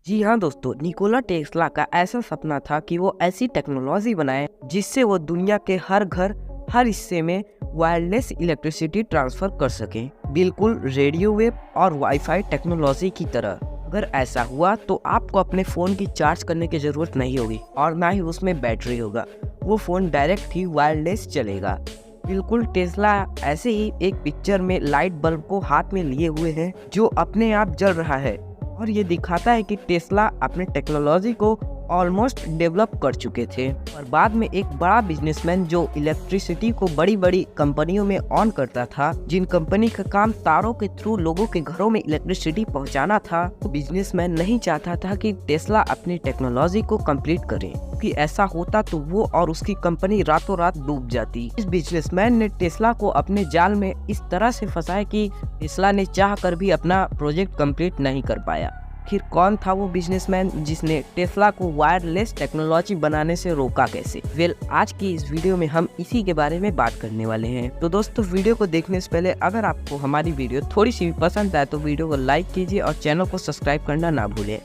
जी हाँ दोस्तों, Nikola Tesla का ऐसा सपना था कि वो ऐसी टेक्नोलॉजी बनाए जिससे वो दुनिया के हर घर, हर हिस्से में वायरलेस इलेक्ट्रिसिटी ट्रांसफर कर सकें, बिल्कुल रेडियो वेव और वाईफाई टेक्नोलॉजी की तरह। अगर ऐसा हुआ तो आपको अपने फ़ोन की चार्ज करने की ज़रूरत नहीं होगी और ना ही उसमें बैटरी होगा। वो फ़ोन डायरेक्ट ही वायरलेस चलेगा। बिल्कुल टेस्ला ऐसे ही एक पिक्चर में लाइट बल्ब को हाथ में लिए हुए है जो अपने आप जल रहा है और ये दिखाता है कि टेस्ला अपने टेक्नोलॉजी को ऑलमोस्ट डेवलप कर चुके थे। और बाद में एक बड़ा बिजनेसमैन जो इलेक्ट्रिसिटी को बड़ी बड़ी कंपनियों में ऑन करता था, जिन कंपनी का काम तारों के थ्रू लोगों के घरों में इलेक्ट्रिसिटी पहुंचाना था, तो बिजनेसमैन नहीं चाहता था कि टेस्ला अपनी टेक्नोलॉजी को कंप्लीट करे, कि ऐसा होता तो वो और उसकी कंपनी रातों रात डूब जाती। इस बिजनेसमैन ने टेस्ला को अपने जाल में इस तरह से फंसाया कि टेस्ला ने चाह कर भी अपना प्रोजेक्ट कंप्लीट नहीं कर पाया। आखिर कौन था वो बिजनेसमैन जिसने टेस्ला को वायरलेस टेक्नोलॉजी बनाने से रोका कैसे? आज की इस वीडियो में हम इसी के बारे में बात करने वाले हैं। तो दोस्तों, वीडियो को देखने से पहले अगर आपको हमारी वीडियो थोड़ी सी भी पसंद आए तो वीडियो को लाइक कीजिए और चैनल को सब्सक्राइब करना ना भूलें।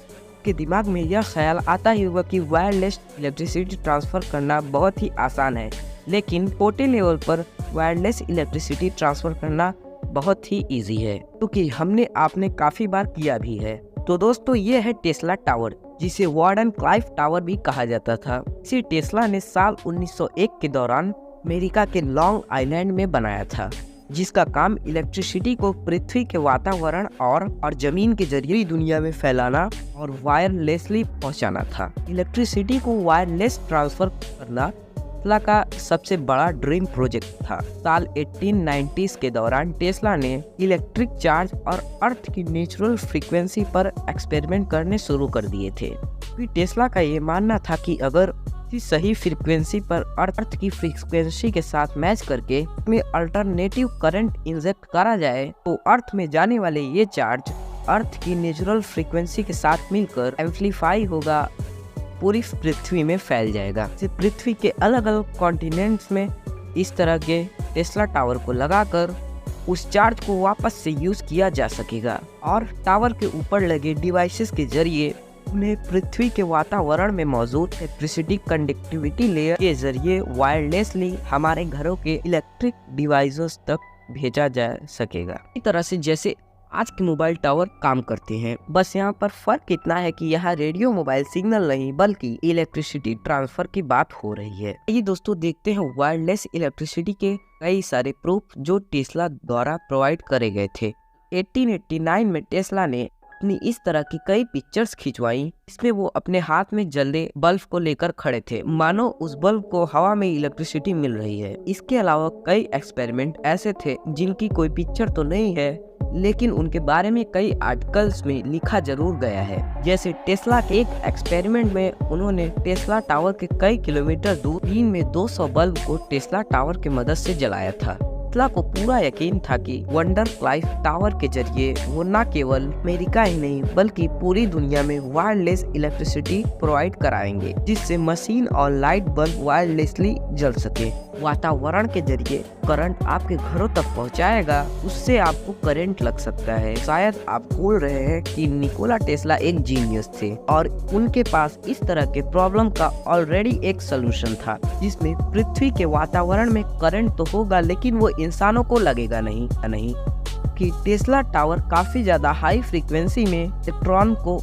के दिमाग में यह ख्याल आता ही होगा कि वायरलेस इलेक्ट्रिसिटी ट्रांसफर करना बहुत ही आसान है, लेकिन छोटे लेवल पर वायरलेस इलेक्ट्रिसिटी ट्रांसफर करना बहुत ही इजी है, क्योंकि हमने आपने काफी बार किया भी है। तो दोस्तों, ये है टेस्ला टावर, जिसे वार्डन क्लाइफ टावर भी कहा जाता था। इसे टेस्ला ने साल 1901 के दौरान अमेरिका के लॉन्ग आइलैंड में बनाया था, जिसका काम इलेक्ट्रिसिटी को पृथ्वी के वातावरण और जमीन के जरिए दुनिया में फैलाना और वायरलेसली पहुंचाना था। इलेक्ट्रिसिटी को वायरलेस ट्रांसफर करना टेस्ला का सबसे बड़ा ड्रीम प्रोजेक्ट था। साल 1890s के दौरान टेस्ला ने इलेक्ट्रिक चार्ज और अर्थ की नेचुरल फ्रीक्वेंसी पर एक्सपेरिमेंट करने शुरू कर दिए थे। फिर टेस्ला का ये मानना था कि अगर सही फ्रीक्वेंसी पर अर्थ की फ्रीक्वेंसी के साथ मैच करके में अल्टरनेटिव करंट इंजेक्ट करा जाए तो अर्थ में जाने वाले ये चार्ज अर्थ की नेचुरल फ्रीक्वेंसी के साथ मिलकर एम्पलीफाई होगा, पूरी पृथ्वी में फैल जाएगा। पृथ्वी के अलग अलग कॉन्टिनेंट्स में इस तरह के टेस्ला टावर को लगाकर उस चार्ज को वापस से यूज किया जा सकेगा और टावर के ऊपर लगे डिवाइसेस के जरिए उन्हें पृथ्वी के वातावरण में मौजूद इलेक्ट्रिसिटी कंडक्टिविटी लेयर के जरिए वायरलेसली हमारे घरों के इलेक्ट्रिक डिवाइसेस तक भेजा जा सकेगा। इस तरह से जैसे आज के मोबाइल टावर काम करते हैं, बस यहाँ पर फर्क इतना है कि यहाँ रेडियो मोबाइल सिग्नल नहीं बल्कि इलेक्ट्रिसिटी ट्रांसफर की बात हो रही है। ये दोस्तों देखते हैं वायरलेस इलेक्ट्रिसिटी के कई सारे प्रूफ जो टेस्ला द्वारा प्रोवाइड करे गए थे। 1889 में टेस्ला ने अपनी इस तरह की कई पिक्चर्स खिंचवाई। इसमें वो अपने हाथ में जलते बल्ब को लेकर खड़े थे, मानो उस बल्ब को हवा में इलेक्ट्रिसिटी मिल रही है। इसके अलावा कई एक्सपेरिमेंट ऐसे थे जिनकी कोई पिक्चर तो नहीं है, लेकिन उनके बारे में कई आर्टिकल्स में लिखा जरूर गया है। जैसे टेस्ला के एक एक्सपेरिमेंट में उन्होंने टेस्ला टावर के कई किलोमीटर दूर दिन में 200 बल्ब को टेस्ला टावर की मदद से जलाया था। टेस्ला को पूरा यकीन था कि वंडर क्लाइफ टावर के जरिए वो न केवल अमेरिका ही नहीं बल्कि पूरी दुनिया में वायरलेस इलेक्ट्रिसिटी प्रोवाइड कराएंगे, जिससे मशीन और लाइट बल्ब वायरलेसली जल सके। वातावरण के जरिए करंट आपके घरों तक पहुंचाएगा, उससे आपको करंट लग सकता है। शायद आप बोल रहे हैं कि निकोला टेस्ला एक जीनियस थे और उनके पास इस तरह के प्रॉब्लम का ऑलरेडी एक सोल्यूशन था, जिसमें पृथ्वी के वातावरण में करंट तो होगा लेकिन वो इंसानों को लगेगा नहीं कि टेस्ला टावर काफी ज्यादा हाई फ्रीक्वेंसी में इलेक्ट्रॉन को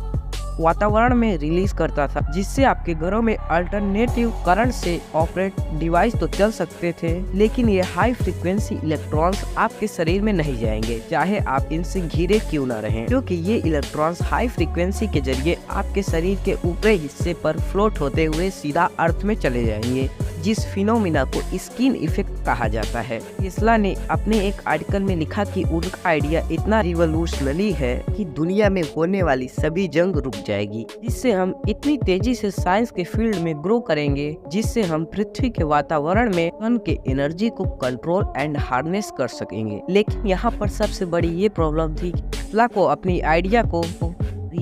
वातावरण में रिलीज करता था, जिससे आपके घरों में अल्टरनेटिव करंट से ऑपरेट डिवाइस तो चल सकते थे, लेकिन ये हाई फ्रीक्वेंसी इलेक्ट्रॉन्स आपके शरीर में नहीं जाएंगे, चाहे आप इनसे घिरे क्यों ना रहें, क्योंकि ये इलेक्ट्रॉन्स हाई फ्रीक्वेंसी के जरिए आपके शरीर के ऊपरी हिस्से पर फ्लोट होते हुए सीधा अर्थ में चले जाएंगे, जिस फिनोमिना को स्किन इफेक्ट कहा जाता है। टेस्ला ने अपने एक आर्टिकल में लिखा कि उनका आइडिया इतना रिवोल्यूशनरी है कि दुनिया में होने वाली सभी जंग रुक जाएगी, जिससे हम इतनी तेजी से साइंस के फील्ड में ग्रो करेंगे, जिससे हम पृथ्वी के वातावरण में सन के एनर्जी को कंट्रोल एंड हार्नेस कर सकेंगे। लेकिन यहाँ पर सबसे बड़ी ये प्रॉब्लम थी कि टेस्ला को अपनी आइडिया को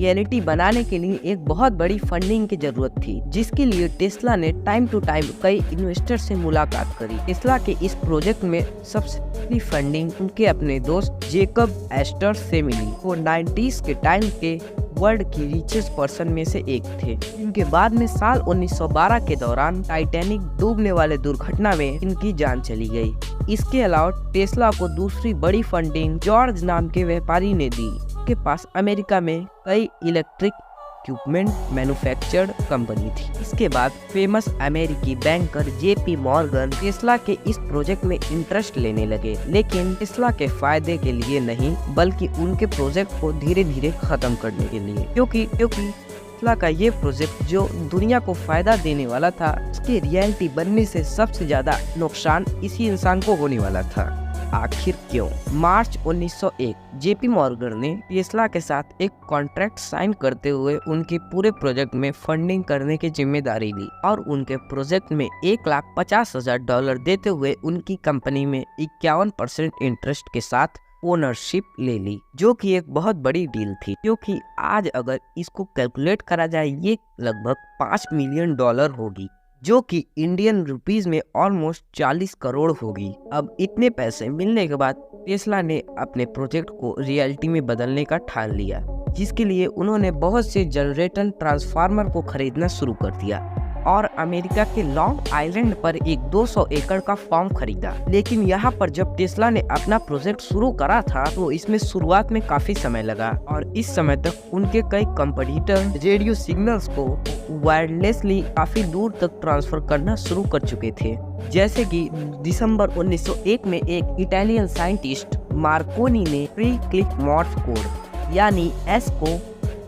रियलिटी बनाने के लिए एक बहुत बड़ी फंडिंग की जरूरत थी, जिसके लिए टेस्ला ने टाइम टू टाइम कई इन्वेस्टर से मुलाकात करी। टेस्ला के इस प्रोजेक्ट में सबसे पहली फंडिंग उनके अपने दोस्त जेकब एस्टर से मिली। वो 90s के टाइम के वर्ल्ड की रिचेस्ट पर्सन में से एक थे। इनके बाद में साल 1912 के दौरान टाइटैनिक डूबने वाले दुर्घटना में इनकी जान चली गई। इसके अलावा टेस्ला को दूसरी बड़ी फंडिंग जॉर्ज नाम के व्यापारी ने दी। के पास अमेरिका में कई इलेक्ट्रिक इक्विपमेंट मैन्युफैक्चर्ड कंपनी थी। इसके बाद फेमस अमेरिकी बैंकर जेपी मॉर्गन टेस्ला के इस प्रोजेक्ट में इंटरेस्ट लेने लगे, लेकिन टेस्ला के फायदे के लिए नहीं, बल्कि उनके प्रोजेक्ट को धीरे धीरे खत्म करने के लिए, क्योंकि टेस्ला का ये प्रोजेक्ट जो दुनिया को फायदा देने वाला था, उसके रियलिटी बनने से सबसे ज्यादा नुकसान इसी इंसान को होने वाला था। आखिर क्यों? मार्च 1901 जेपी मॉर्गन ने टेस्ला के साथ एक कॉन्ट्रैक्ट साइन करते हुए उनके पूरे प्रोजेक्ट में फंडिंग करने की जिम्मेदारी ली और उनके प्रोजेक्ट में $1,50,000 देते हुए उनकी कंपनी में 51% इंटरेस्ट के साथ ओनरशिप ले ली, जो कि एक बहुत बड़ी डील थी, क्योंकि आज अगर इसको कैलकुलेट करा जाए ये लगभग $5 मिलियन होगी, जो कि इंडियन रुपीस में ऑलमोस्ट 40 करोड़ होगी। अब इतने पैसे मिलने के बाद टेस्ला ने अपने प्रोजेक्ट को रियलिटी में बदलने का ठान लिया, जिसके लिए उन्होंने बहुत से जनरेटर ट्रांसफार्मर को खरीदना शुरू कर दिया और अमेरिका के लॉन्ग आइलैंड पर एक 200 एकड़ का फार्म खरीदा। लेकिन यहाँ पर जब टेस्ला ने अपना प्रोजेक्ट शुरू करा था तो इसमें शुरुआत में काफी समय लगा और इस समय तक उनके कई कंपटीटर रेडियो सिग्नल्स को वायरलेसली काफी दूर तक ट्रांसफर करना शुरू कर चुके थे। जैसे कि दिसंबर 1901 में एक इटालियन साइंटिस्ट मार्कोनी ने प्री क्लिक मॉर्स कोड यानी एस को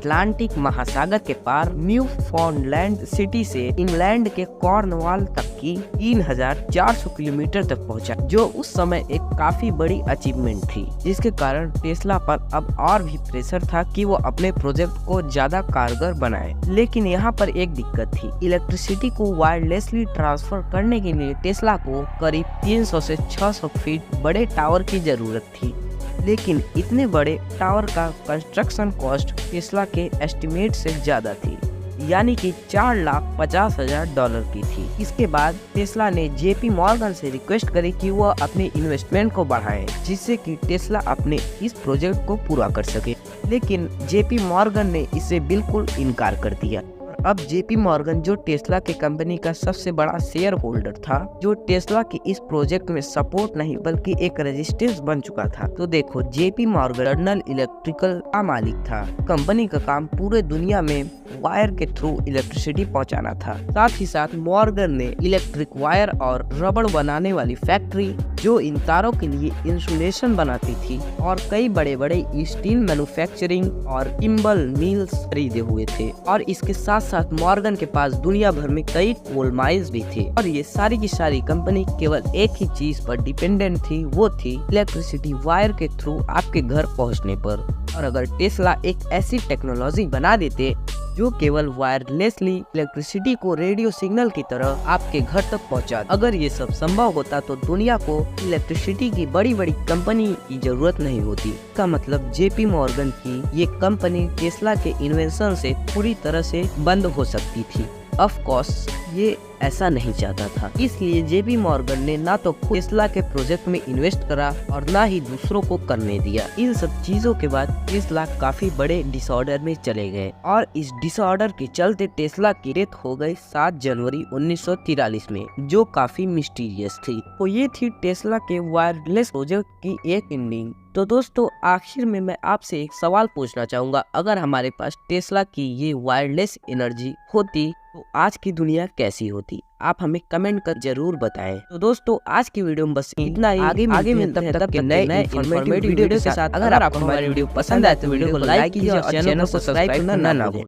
अटलांटिक महासागर के पार न्यूफाउंडलैंड सिटी से इंग्लैंड के कॉर्नवाल तक की 3,400 किलोमीटर तक पहुंचा, जो उस समय एक काफी बड़ी अचीवमेंट थी, जिसके कारण टेस्ला पर अब और भी प्रेशर था कि वो अपने प्रोजेक्ट को ज्यादा कारगर बनाए। लेकिन यहाँ पर एक दिक्कत थी, इलेक्ट्रिसिटी को वायरलेसली ट्रांसफर करने के लिए टेस्ला को करीब 300 से 600 फीट बड़े टावर की जरूरत थी। लेकिन इतने बड़े टावर का कंस्ट्रक्शन कॉस्ट टेस्ला के एस्टिमेट से ज्यादा थी, यानी कि $4,50,000 की थी। इसके बाद टेस्ला ने जेपी मॉर्गन से रिक्वेस्ट करी कि वह अपने इन्वेस्टमेंट को बढ़ाए, जिससे कि टेस्ला अपने इस प्रोजेक्ट को पूरा कर सके। लेकिन जेपी मॉर्गन ने इसे बिल्कुल इनकार कर दिया। अब जेपी मॉर्गन, जो टेस्ला के कंपनी का सबसे बड़ा शेयर होल्डर था, जो टेस्ला के इस प्रोजेक्ट में सपोर्ट नहीं बल्कि एक रेजिस्टेंस बन चुका था। तो देखो, जेपी मॉर्गन जनरल इलेक्ट्रिकल का मालिक था। कंपनी का काम पूरे दुनिया में वायर के थ्रू इलेक्ट्रिसिटी पहुंचाना था। साथ ही साथ मॉर्गन ने इलेक्ट्रिक वायर और रबड़ बनाने वाली फैक्ट्री, जो इन तारों के लिए इंसुलेशन बनाती थी, और कई बड़े बड़े स्टील मैन्युफैक्चरिंग और टिम्बर मिल्स खरीदे हुए थे। और इसके साथ साथ मॉर्गन के पास दुनिया भर में कई कोल माइंस भी थे। और ये सारी की सारी कंपनी केवल एक ही चीज पर डिपेंडेंट थी, वो थी इलेक्ट्रिसिटी वायर के थ्रू आपके घर पहुंचने पर। और अगर टेस्ला एक ऐसी टेक्नोलॉजी बना देते जो केवल वायरलेसली इलेक्ट्रिसिटी को रेडियो सिग्नल की तरह आपके घर तक पहुंचा, अगर ये सब संभव होता तो दुनिया को इलेक्ट्रिसिटी की बड़ी बड़ी कंपनी की जरूरत नहीं होती। इसका मतलब जेपी मॉर्गन की ये कंपनी टेस्ला के इन्वेंशन से पूरी तरह से बंद हो सकती थी। ऑफ कोर्स ये ऐसा नहीं चाहता था, इसलिए जेपी मॉर्गन ने ना तो टेस्ला के प्रोजेक्ट में इन्वेस्ट करा और ना ही दूसरों को करने दिया। इन सब चीजों के बाद टेस्ला काफी बड़े डिसऑर्डर में चले गए और इस डिसऑर्डर के चलते टेस्ला की डेथ हो गई 7 जनवरी 1943 में, जो काफी मिस्टीरियस थी। तो ये थी टेस्ला के वायरलेस प्रोजेक्ट की एक एंडिंग। तो दोस्तों, आखिर में मैं आपसे एक सवाल पूछना चाहूंगा, अगर हमारे पास टेस्ला की ये वायरलेस एनर्जी होती तो आज की दुनिया कैसी होती? आप हमें कमेंट कर जरूर बताएं। तो दोस्तों, आज की वीडियो में बस इतना ही। आगे मिलते हैं तब के नए इन्फॉर्मेटिव वीडियो के साथ। अगर आपको हमारी वीडियो पसंद आए तो वीडियो को लाइक कीजिए और चैनल को सब्सक्राइब करना ना भूलें।